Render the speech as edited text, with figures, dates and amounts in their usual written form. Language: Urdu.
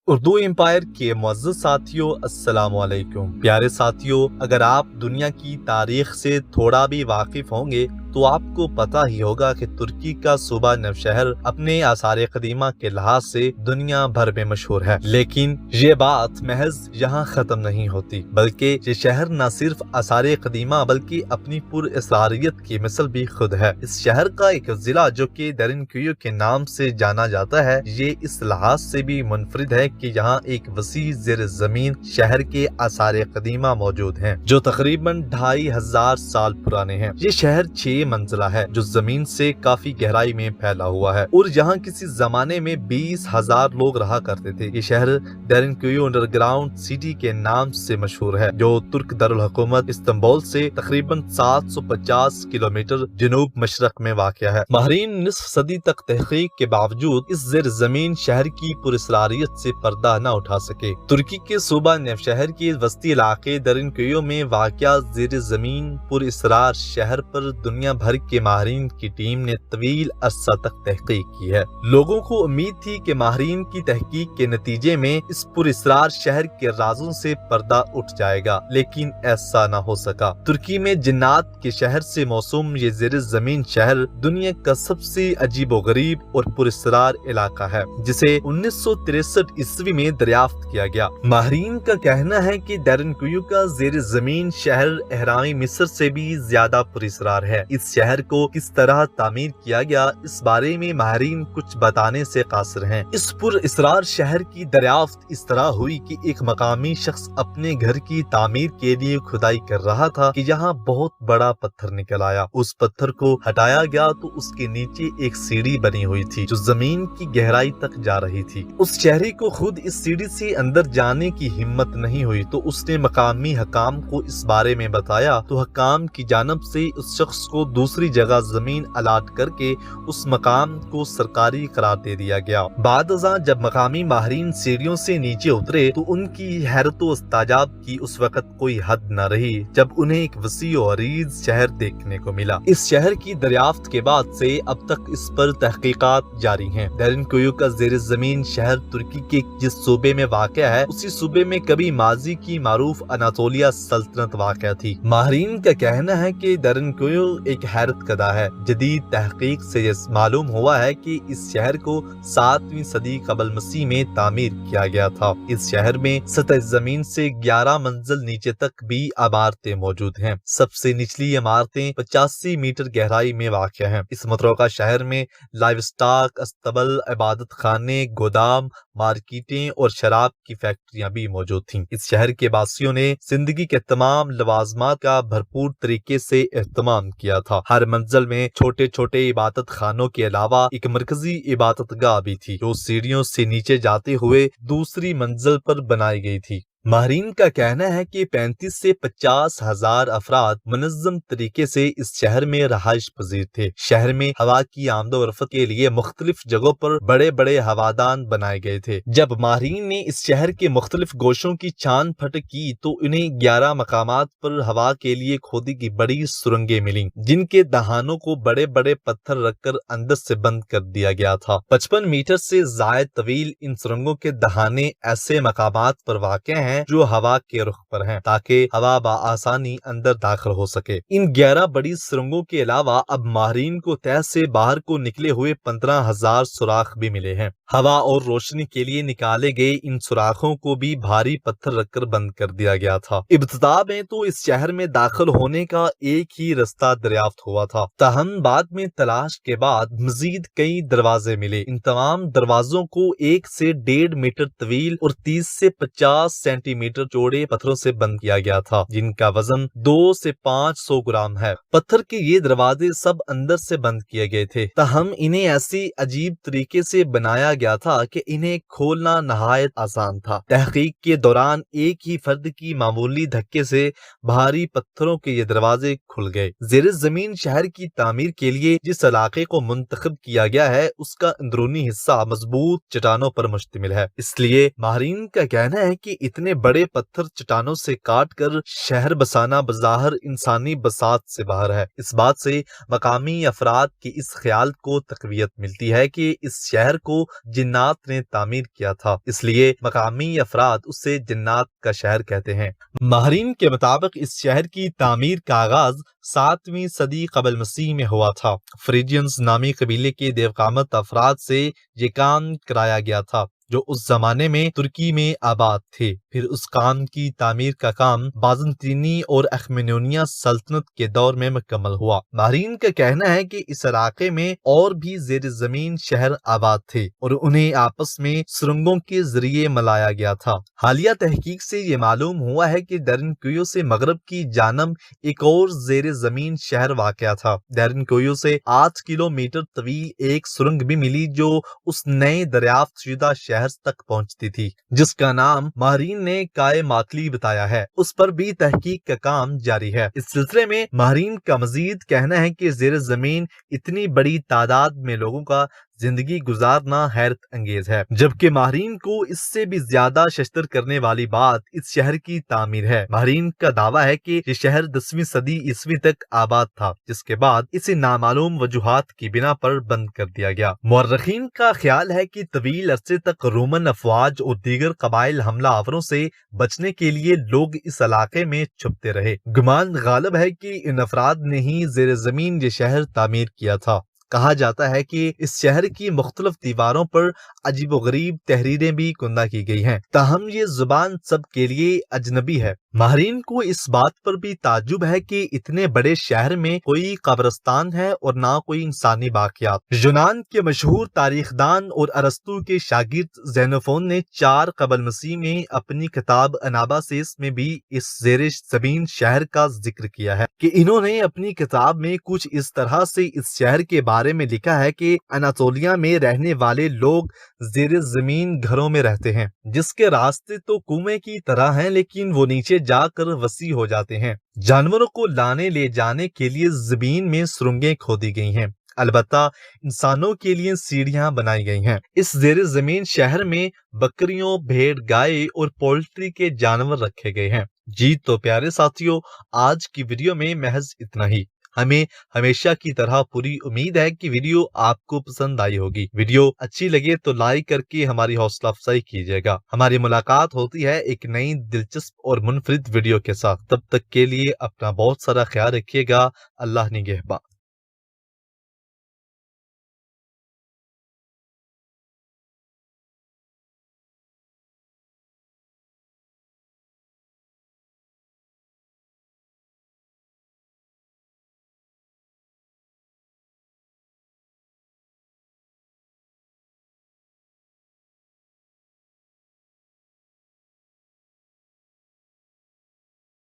اردو امپائر کے معزز ساتھیوں، السلام علیکم۔ پیارے ساتھیوں، اگر آپ دنیا کی تاریخ سے تھوڑا بھی واقف ہوں گے تو آپ کو پتا ہی ہوگا کہ ترکی کا صوبہ نوشہر اپنے آثار قدیمہ کے لحاظ سے دنیا بھر میں مشہور ہے، لیکن یہ بات محض یہاں ختم نہیں ہوتی، بلکہ یہ شہر نہ صرف آثار قدیمہ بلکہ اپنی پر اسراریت کی مثل بھی خود ہے۔ اس شہر کا ایک ضلع جو کہ درینکویو کے نام سے جانا جاتا ہے، یہ اس لحاظ سے بھی منفرد ہے کہ یہاں ایک وسیع زیر زمین شہر کے آثار قدیمہ موجود ہیں جو تقریباً 2500 سال پرانے ہیں۔ یہ شہر 6 منزلہ ہے جو زمین سے کافی گہرائی میں پھیلا ہوا ہے اور یہاں کسی زمانے میں 20,000 لوگ رہا کرتے تھے۔ یہ شہر درینکویو انڈر گراؤنڈ سٹی کے نام سے مشہور ہے جو ترک دارالحکومت استنبول سے تقریباً 750 کلومیٹر جنوب مشرق میں واقع ہے۔ ماہرین نصف صدی تک تحقیق کے باوجود اس زیر زمین شہر کی پراسراریت سے پردہ نہ اٹھا سکے۔ ترکی کے صوبہ نوشہر کے وسطی علاقے درینکویو میں واقع زیر زمین پر اسرار شہر پر دنیا بھر کے ماہرین کی ٹیم نے طویل عرصہ تک تحقیق کی ہے۔ لوگوں کو امید تھی کہ ماہرین کی تحقیق کے نتیجے میں اس پر اسرار شہر کے رازوں سے پردہ اٹھ جائے گا، لیکن ایسا نہ ہو سکا۔ ترکی میں جنات کے شہر سے موسوم یہ زیر زمین شہر دنیا کا سب سے عجیب و غریب اور پراسرار علاقہ ہے، جسے 1963 عیسوی میں دریافت کیا گیا۔ ماہرین کا کہنا ہے کہ درینکویو کا زیر زمین شہر اہرام مصر سے بھی زیادہ پراسرار ہے۔ اس شہر کو کس طرح تعمیر کیا گیا اس بارے میں ماہرین کچھ بتانے سے قاصر ہیں۔ اس پراسرار شہر کی دریافت اس طرح ہوئی کہ ایک مقامی شخص اپنے گھر کی تعمیر کے لیے کھدائی کر رہا تھا کہ یہاں بہت بڑا پتھر نکل آیا۔ اس پتھر کو ہٹایا گیا تو اس کے نیچے ایک سیڑھی بنی ہوئی تھی جو زمین کی گہرائی تک جا رہی تھی۔ اس شہری کو خود اس سیڑھی سے اندر جانے کی ہمت نہیں ہوئی تو اس نے مقامی حکام کو اس بارے میں بتایا تو حکام کی جانب سے اس شخص کو دوسری جگہ زمین الاٹ کر کے اس مقام کو سرکاری قرار دے دیا گیا۔ بعد ازاں جب مقامی ماہرین سیڑھیوں سے نیچے اترے تو ان کی حیرت و استعجاب کی اس وقت کوئی حد نہ رہی جب انہیں ایک وسیع و عریض شہر دیکھنے کو ملا۔ اس شہر کی دریافت کے بعد سے اب تک اس پر تحقیقات جاری ہیں۔ درینکویو کا زیر زمین شہر ترکی کے جس صوبے میں واقع ہے اسی صوبے میں کبھی ماضی کی معروف اناطولیہ سلطنت واقع تھی۔ ماہرین کا کہنا ہے کہ درینکویو ایک حیرت کدا ہے۔ جدید تحقیق سے یہ معلوم ہوا ہے کہ اس شہر کو 7ویں صدی قبل مسیح میں تعمیر کیا گیا تھا۔ اس شہر میں سطح زمین سے 11 منزل نیچے تک بھی عمارتیں موجود ہیں۔ سب سے نچلی عمارتیں 85 میٹر گہرائی میں واقع ہیں۔ اس متروکہ شہر میں لائیو سٹاک، استبل، عبادت خانے، گودام، مارکیٹیں اور شراب کی فیکٹریاں بھی موجود تھیں۔ اس شہر کے باسیوں نے زندگی کے تمام لوازمات کا بھرپور طریقے سے اہتمام کیا تھا۔ ہر منزل میں چھوٹے چھوٹے عبادت خانوں کے علاوہ ایک مرکزی عبادت گاہ بھی تھی جو سیڑھیوں سے نیچے جاتے ہوئے دوسری منزل پر بنائی گئی تھی۔ ماہرین کا کہنا ہے کہ 35 سے 50 ہزار افراد منظم طریقے سے اس شہر میں رہائش پذیر تھے۔ شہر میں ہوا کی آمد و رفت کے لیے مختلف جگہوں پر بڑے بڑے ہوادان بنائے گئے تھے۔ جب ماہرین نے اس شہر کے مختلف گوشوں کی چھان پھٹ کی تو انہیں 11 مقامات پر ہوا کے لیے کھودی کی بڑی سرنگیں ملیں جن کے دہانوں کو بڑے بڑے پتھر رکھ کر اندر سے بند کر دیا گیا تھا۔ 55 میٹر سے زائد طویل ان سرنگوں کے دہانے ایسے مقامات پر واقع ہیں جو ہوا کے رخ پر ہیں تاکہ ہوا بآسانی اندر داخل ہو سکے۔ ان 11 بڑی سرنگوں کے علاوہ اب ماہرین کو تہ سے باہر کو نکلے ہوئے 15,000 سوراخ بھی ملے ہیں۔ ہوا اور روشنی کے لیے نکالے گئے ان سوراخوں کو بھی بھاری پتھر رکھ کر بند کر دیا گیا تھا۔ ابتدا میں تو اس شہر میں داخل ہونے کا ایک ہی رستہ دریافت ہوا تھا، تاہم بعد میں تلاش کے بعد مزید کئی دروازے ملے۔ ان تمام دروازوں کو 1 سے 1.5 میٹر طویل اور 30 سے 50 سینٹی میٹر چوڑے پتھروں سے بند کیا گیا تھا جن کا وزن 2 سے 500 گرام ہے۔ پتھر کے یہ دروازے سب اندر سے بند کیے گئے تھے، تاہم انہیں ایسی عجیب طریقے سے بنایا گیا تھا کہ انہیں کھولنا نہایت آسان تھا۔ تحقیق کے دوران ایک ہی فرد کی معمولی دھکے سے بھاری پتھروں کے یہ دروازے کھل گئے۔ زیر زمین شہر کی تعمیر کے لیے جس علاقے کو منتخب کیا گیا ہے اس کا اندرونی حصہ مضبوط چٹانوں پر مشتمل ہے، اس لیے ماہرین کا کہنا ہے کہ اتنے اتنے بڑے پتھر چٹانوں سے کاٹ کر شہر بسانا بظاہر انسانی بساط سے باہر ہے۔ اس بات سے مقامی افراد کے اس خیال کو تقویت ملتی ہے کہ اس شہر کو جنات نے تعمیر کیا تھا، اس لیے مقامی افراد اسے جنات کا شہر کہتے ہیں۔ ماہرین کے مطابق اس شہر کی تعمیر کا آغاز 7ویں صدی قبل مسیح میں ہوا تھا۔ فریجینز نامی قبیلے کے دیوقامت افراد سے یہ کام کرایا گیا تھا جو اس زمانے میں ترکی میں آباد تھے۔ پھر اس کام کی تعمیر کا کام بازنطینی اور اخمینونیہ سلطنت کے دور میں مکمل ہوا۔ ماہرین کا کہنا ہے کہ اس علاقے میں اور بھی زیر زمین شہر آباد تھے اور انہیں آپس میں سرنگوں کے ذریعے ملایا گیا تھا۔ حالیہ تحقیق سے یہ معلوم ہوا ہے کہ ڈیرنکویو سے مغرب کی جانب ایک اور زیر زمین شہر واقع تھا۔ ڈیرنکویو سے 8 کلومیٹر طویل ایک سرنگ بھی ملی جو اس نئے دریافت شدہ شہر تک پہنچتی تھی جس کا نام ماہرین نے کائے ماتلی بتایا ہے۔ اس پر بھی تحقیق کا کام جاری ہے۔ اس سلسلے میں ماہرین کا مزید کہنا ہے کہ زیر زمین اتنی بڑی تعداد میں لوگوں کا زندگی گزارنا حیرت انگیز ہے، جبکہ ماہرین کو اس سے بھی زیادہ ششدر کرنے والی بات اس شہر کی تعمیر ہے۔ ماہرین کا دعویٰ ہے کہ یہ شہر 10ویں صدی عیسوی تک آباد تھا، جس کے بعد اسے نامعلوم وجوہات کی بنا پر بند کر دیا گیا۔ مورخین کا خیال ہے کہ طویل عرصے تک رومن افواج اور دیگر قبائل حملہ آوروں سے بچنے کے لیے لوگ اس علاقے میں چھپتے رہے۔ گمان غالب ہے کہ ان افراد نے ہی زیر زمین یہ شہر تعمیر کیا تھا۔ کہا جاتا ہے کہ اس شہر کی مختلف دیواروں پر عجیب و غریب تحریریں بھی کندہ کی گئی ہیں، تاہم یہ زبان سب کے لیے اجنبی ہے۔ ماہرین کو اس بات پر بھی تعجب ہے کہ اتنے بڑے شہر میں کوئی قبرستان ہے اور نہ کوئی انسانی باقیات۔ یونان کے مشہور تاریخ دان اور ارسطو کے شاگرد زینوفون نے 4 قبل مسیح میں اپنی کتاب اناباسیس میں بھی اس زیر زمین شہر کا ذکر کیا ہے کہ انہوں نے اپنی کتاب میں کچھ اس طرح سے اس شہر کے بارے میں لکھا ہے کہ اناطولیہ میں رہنے والے لوگ زیر زمین گھروں میں رہتے ہیں جس کے راستے تو کنویں کی طرح ہیں لیکن وہ نیچے جا کر وسیع ہو جاتے ہیں۔ جانوروں کو لانے لے جانے کے لیے زمین میں سرنگیں کھودی گئی ہیں، البتہ انسانوں کے لیے سیڑھیاں بنائی گئی ہیں۔ اس زیر زمین شہر میں بکریوں، بھیڑ، گائے اور پولٹری کے جانور رکھے گئے ہیں۔ جی تو پیارے ساتھیوں، آج کی ویڈیو میں محض اتنا ہی۔ ہمیں ہمیشہ کی طرح پوری امید ہے کہ ویڈیو آپ کو پسند آئی ہوگی۔ ویڈیو اچھی لگے تو لائک کر کے ہماری حوصلہ افزائی کیجیے گا۔ ہماری ملاقات ہوتی ہے ایک نئی دلچسپ اور منفرد ویڈیو کے ساتھ۔ تب تک کے لیے اپنا بہت سارا خیال رکھیے گا۔ اللہ نگہبان۔